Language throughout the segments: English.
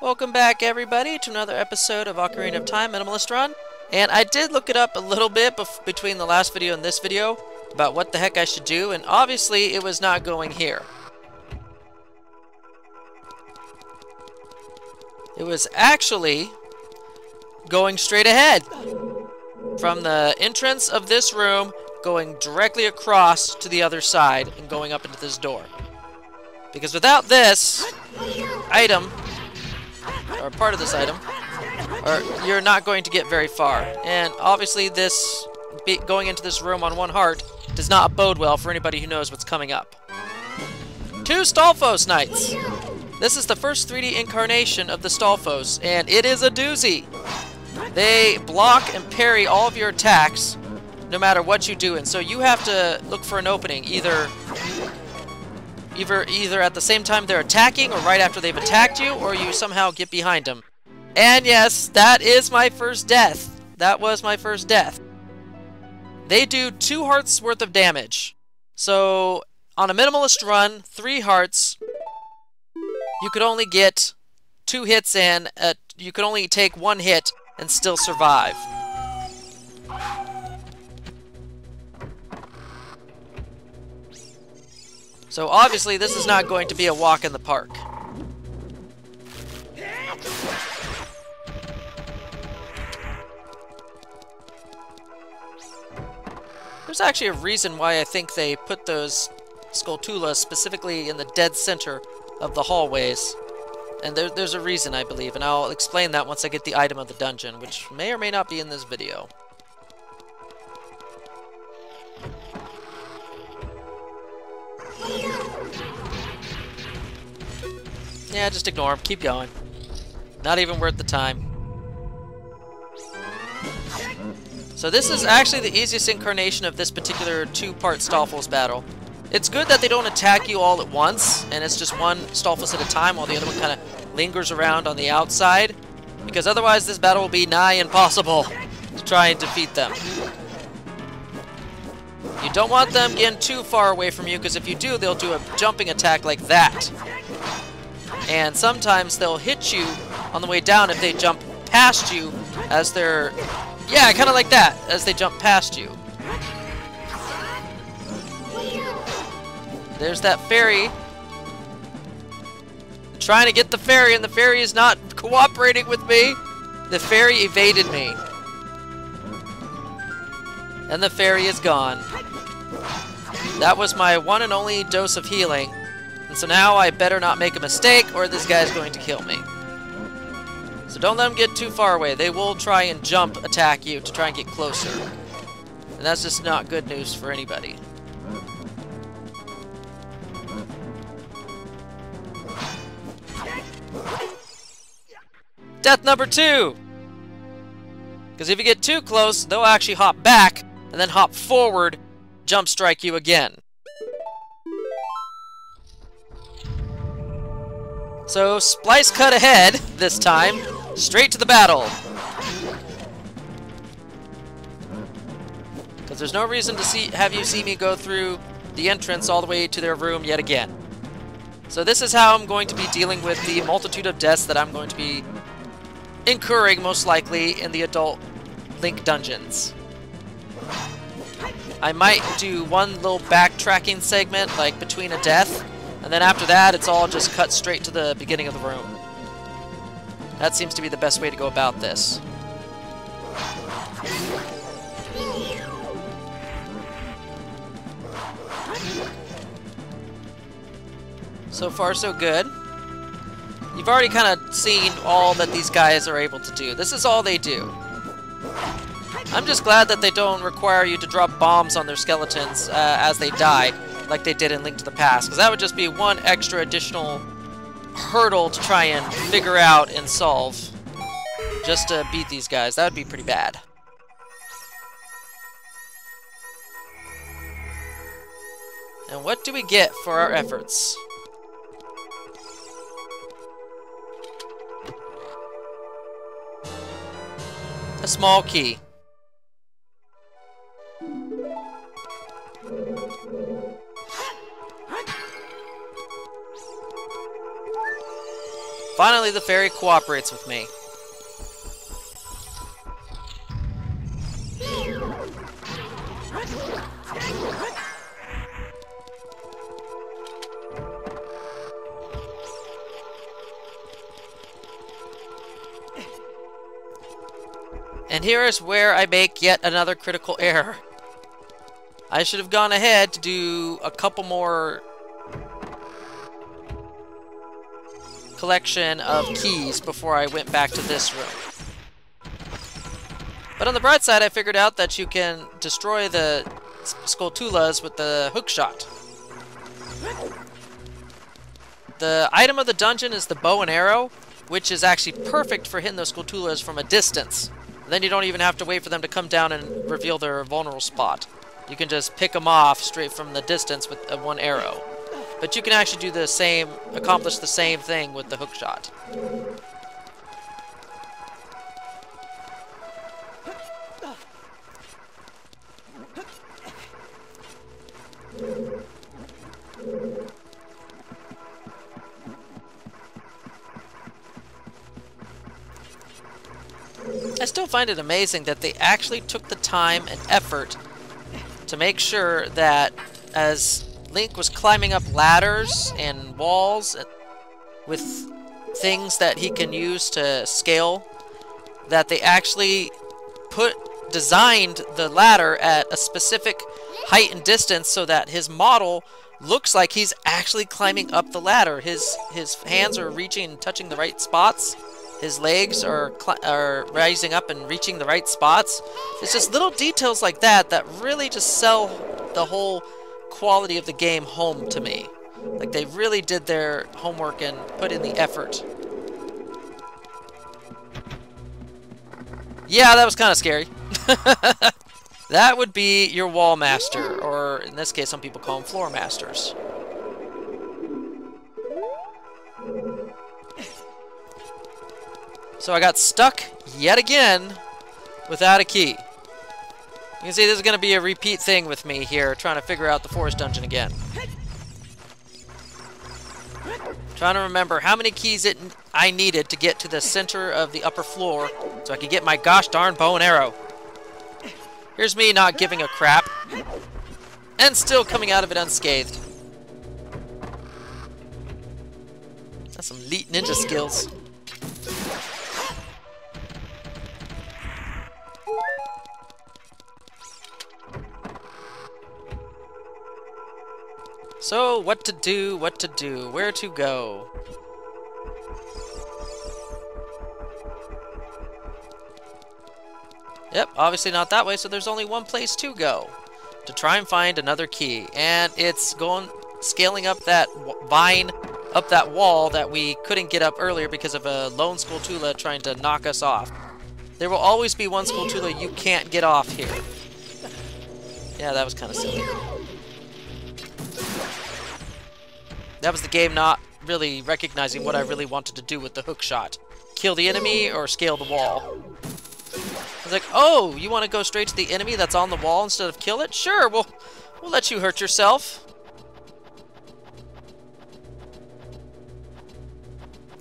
Welcome back, everybody, to another episode of Ocarina of Time Minimalist Run. And I did look it up a little bit between the last video and this video about what the heck I should do, and obviously it was not going here. It was actually going straight ahead from the entrance of this room, going directly across to the other side and going up into this door. Because without this item, or part of this item, you're not going to get very far. And obviously this, going into this room on one heart, does not bode well for anybody who knows what's coming up. 2 Stalfos Knights! This is the first 3D incarnation of the Stalfos, and it is a doozy! They block and parry all of your attacks, no matter what you do, and so you have to look for an opening, either at the same time they're attacking or right after they've attacked you, or you somehow get behind them. And yes, that is my first death. That was my first death. They do 2 hearts worth of damage. So, on a minimalist run, 3 hearts, you could only get 2 hits in, you could only take 1 hit and still survive. So obviously this is not going to be a walk in the park. There's actually a reason why I think they put those Skulltulas specifically in the dead center of the hallways. And there's a reason, I believe, and I'll explain that once I get the item of the dungeon, which may or may not be in this video. Yeah, just ignore him. Keep going. Not even worth the time. So this is actually the easiest incarnation of this particular 2-part Stalfos battle. It's good that they don't attack you all at once, and it's just one Stalfos at a time while the other one kind of lingers around on the outside, because otherwise this battle will be nigh impossible to try and defeat them. You don't want them getting too far away from you, because if you do, they'll do a jumping attack like that. And sometimes they'll hit you on the way down if they jump past you as they're... Yeah, kind of like that, as they jump past you. There's that fairy. I'm trying to get the fairy, and the fairy is not cooperating with me. The fairy evaded me. And the fairy is gone. That was my one and only dose of healing. And so now I better not make a mistake, or this guy's going to kill me. So don't let them get too far away. They will try and jump attack you to try and get closer. And that's just not good news for anybody. Death number 2! Because if you get too close, they'll actually hop back, and then hop forward, jump strike you again. So, splice cut ahead, this time, straight to the battle. Because there's no reason to have you see me go through the entrance all the way to their room yet again. So this is how I'm going to be dealing with the multitude of deaths that I'm going to be incurring, most likely, in the adult Link dungeons. I might do one little backtracking segment, like between a death, and then after that, it's all just cut straight to the beginning of the room. That seems to be the best way to go about this. So far, so good. You've already kind of seen all that these guys are able to do. This is all they do. I'm just glad that they don't require you to drop bombs on their skeletons as they die, like they did in Link to the Past, because that would just be one extra additional hurdle to try and figure out and solve just to beat these guys. That would be pretty bad. And what do we get for our efforts? A small key. Finally, the fairy cooperates with me. And here is where I make yet another critical error. I should have gone ahead to do a couple more collection of keys before I went back to this room. But on the bright side, I figured out that you can destroy the Skulltulas with the hookshot. The item of the dungeon is the bow and arrow, which is actually perfect for hitting those Skulltulas from a distance. Then you don't even have to wait for them to come down and reveal their vulnerable spot. You can just pick them off straight from the distance with one arrow. But you can actually do the same, accomplish the same thing with the hookshot. I still find it amazing that they actually took the time and effort to make sure that as Link was climbing up ladders and walls with things that he can use to scale, that they actually designed the ladder at a specific height and distance so that his model looks like he's actually climbing up the ladder. His hands are reaching and touching the right spots. His legs are rising up and reaching the right spots. It's just little details like that that really just sell the whole quality of the game home to me. Like, they really did their homework and put in the effort. Yeah, that was kind of scary. That would be your wall master, or in this case, some people call them floor masters. So I got stuck yet again without a key. You can see this is going to be a repeat thing with me here, trying to figure out the forest dungeon again. Trying to remember how many keys I needed to get to the center of the upper floor so I could get my gosh darn bow and arrow. Here's me not giving a crap and still coming out of it unscathed. That's some elite ninja skills. So, what to do, where to go? Yep, obviously not that way, so there's only one place to go. To try and find another key. And it's scaling up that vine, up that wall that we couldn't get up earlier because of a lone Skulltula trying to knock us off. There will always be one Skulltula you can't get off here. Yeah, that was kind of silly. That was the game not really recognizing what I really wanted to do with the hook shot. Kill the enemy or scale the wall. I was like, oh, you want to go straight to the enemy that's on the wall instead of kill it? Sure, we'll let you hurt yourself.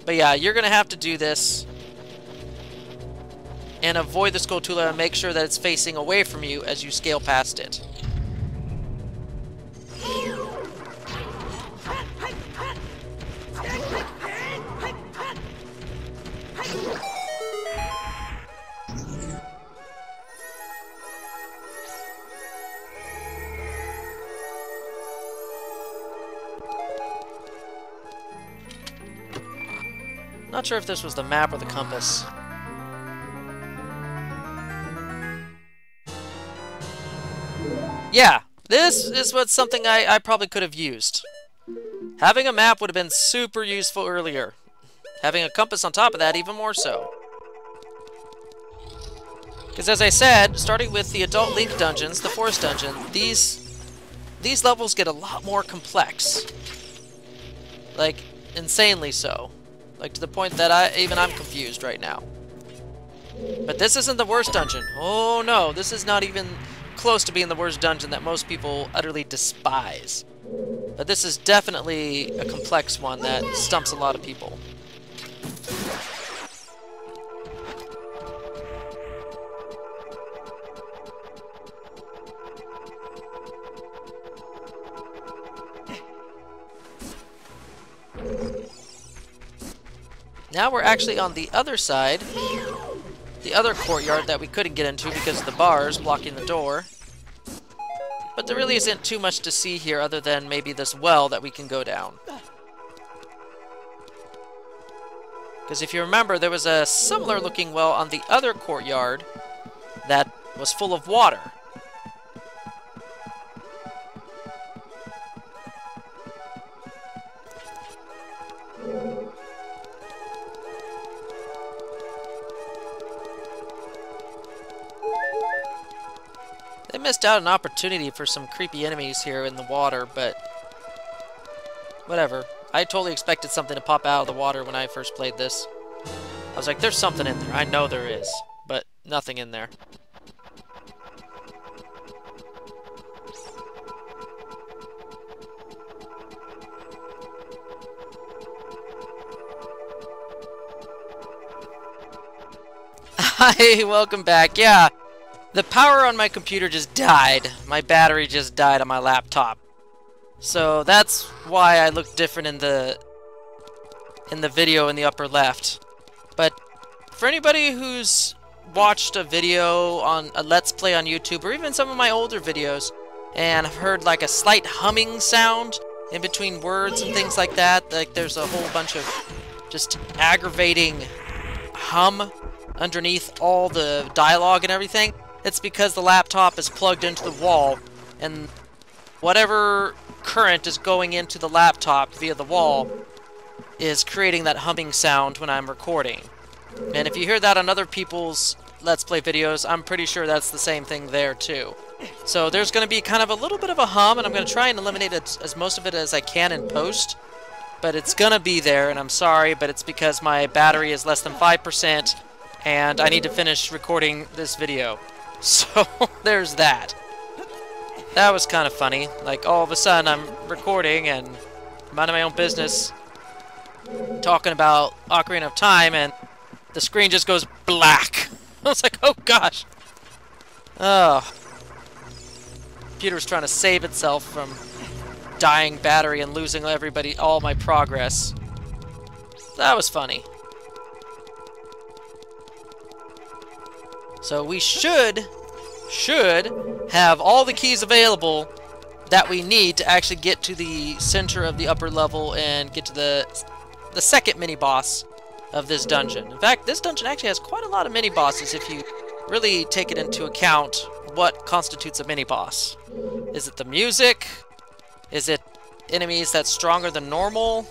But yeah, you're going to have to do this and avoid the Skulltula and make sure that it's facing away from you as you scale past it. Not sure if this was the map or the compass. Yeah, this is something I probably could have used. Having a map would have been super useful earlier. Having a compass on top of that, even more so. Because as I said, starting with the Adult Link dungeons, the Forest Dungeon, these levels get a lot more complex. Like, insanely so. Like, to the point that I'm confused right now. But this isn't the worst dungeon. Oh no, this is not even close to being the worst dungeon that most people utterly despise. But this is definitely a complex one that stumps a lot of people. Now we're actually on the other side, the other courtyard that we couldn't get into because of the bars blocking the door. But there really isn't too much to see here other than maybe this well that we can go down. Because if you remember, there was a similar looking well on the other courtyard that was full of water. They missed out an opportunity for some creepy enemies here in the water, but whatever. I totally expected something to pop out of the water when I first played this. I was like, there's something in there. I know there is, but nothing in there. Hi, welcome back. Yeah. The power on my computer just died. My battery just died on my laptop. So that's why I look different in the video in the upper left. But for anybody who's watched a video on a Let's Play on YouTube, or even some of my older videos, and I've heard like a slight humming sound in between words and things like that, like there's a whole bunch of just aggravating hum underneath all the dialogue and everything, it's because the laptop is plugged into the wall, and whatever current is going into the laptop via the wall is creating that humming sound when I'm recording. And if you hear that on other people's Let's Play videos, I'm pretty sure that's the same thing there too. So there's going to be kind of a little bit of a hum, and I'm going to try and eliminate as most of it as I can in post. But it's going to be there, and I'm sorry, but it's because my battery is less than 5%, and I need to finish recording this video. So there's that. That was kind of funny. Like, all of a sudden I'm recording and minding my own business, talking about Ocarina of Time, and the screen just goes black. I was like, oh gosh. Oh. Computer's trying to save itself from dying battery and losing all my progress. That was funny. So we should have all the keys available that we need to actually get to the center of the upper level and get to the second mini-boss of this dungeon. In fact, this dungeon actually has quite a lot of mini-bosses if you really take it into account what constitutes a mini-boss. Is it the music? Is it enemies that's stronger than normal?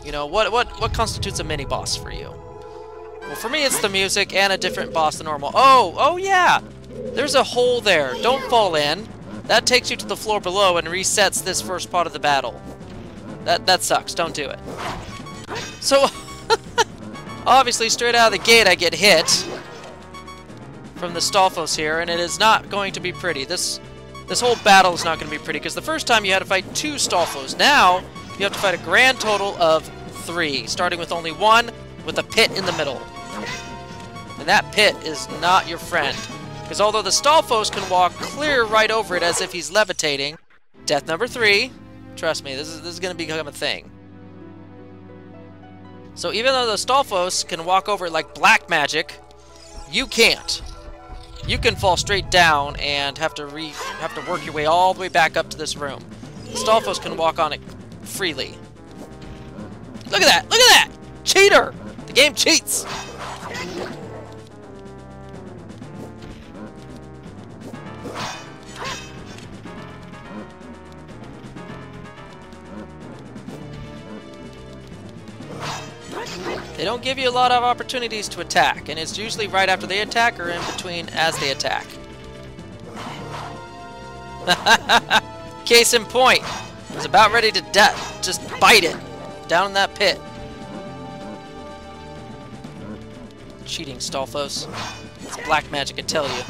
You know, what constitutes a mini-boss for you? Well, for me, it's the music and a different boss than normal. Oh yeah! There's a hole there. Don't fall in. That takes you to the floor below and resets this first part of the battle. That sucks. Don't do it. So, obviously, straight out of the gate, I get hit from the Stalfos here, and it is not going to be pretty. This whole battle is not going to be pretty, because the first time you had to fight 2 Stalfos. Now, you have to fight a grand total of 3, starting with only 1, with a pit in the middle. And that pit is not your friend. Because although the Stalfos can walk clear right over it as if he's levitating, death number 3, trust me, this is going to become a thing. So even though the Stalfos can walk over it like black magic, you can't. You can fall straight down and have to work your way all the way back up to this room. The Stalfos can walk on it freely. Look at that! Look at that! Cheater! The game cheats! They don't give you a lot of opportunities to attack, and it's usually right after they attack or in between as they attack. Case in point, I was about ready to just bite it down in that pit. Cheating, Stalfos. It's black magic, I tell you.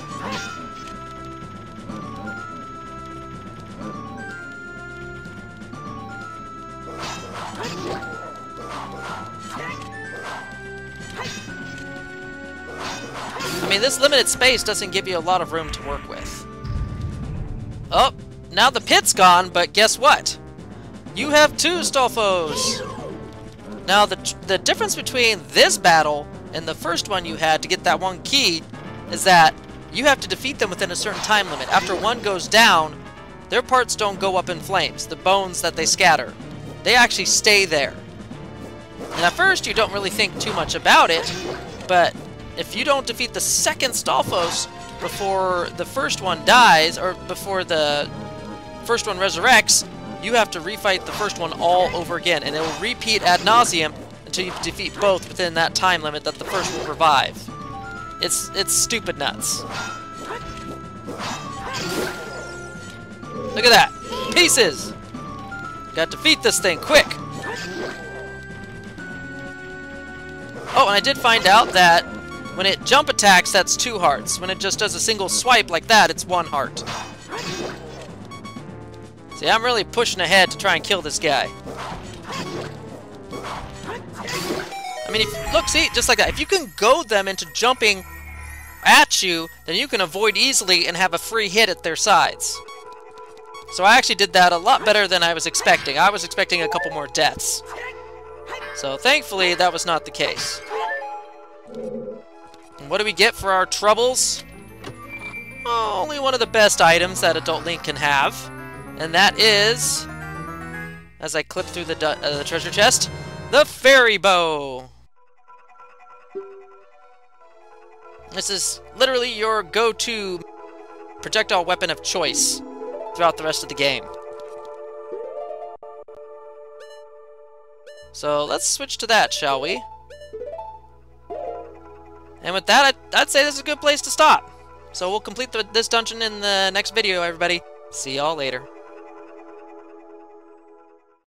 I mean, this limited space doesn't give you a lot of room to work with. Oh, now the pit's gone, but guess what? You have 2 Stalfos! Now, the difference between this battle and the first one you had to get that one key is that you have to defeat them within a certain time limit. After one goes down, their parts don't go up in flames. The bones that they scatter, they actually stay there. And at first, you don't really think too much about it, but if you don't defeat the second Stalfos before the first one dies, or before the first one resurrects, you have to refight the first one all over again, and it will repeat ad nauseum until you defeat both within that time limit that the first will revive. It's stupid nuts. Look at that! Pieces! Gotta defeat this thing, quick! Oh, and I did find out that when it jump attacks, that's 2 hearts. When it just does a single swipe like that, it's 1 heart. See, I'm really pushing ahead to try and kill this guy. I mean, look, see, just like that. If you can goad them into jumping at you, then you can avoid easily and have a free hit at their sides. So I actually did that a lot better than I was expecting. I was expecting a couple more deaths. So thankfully, that was not the case. And what do we get for our troubles? Oh, only one of the best items that Adult Link can have. And that is, as I clip through the treasure chest, the Fairy Bow. This is literally your go-to projectile weapon of choice throughout the rest of the game. So let's switch to that, shall we? And with that, I'd say this is a good place to stop. So we'll complete this dungeon in the next video, everybody. See y'all later.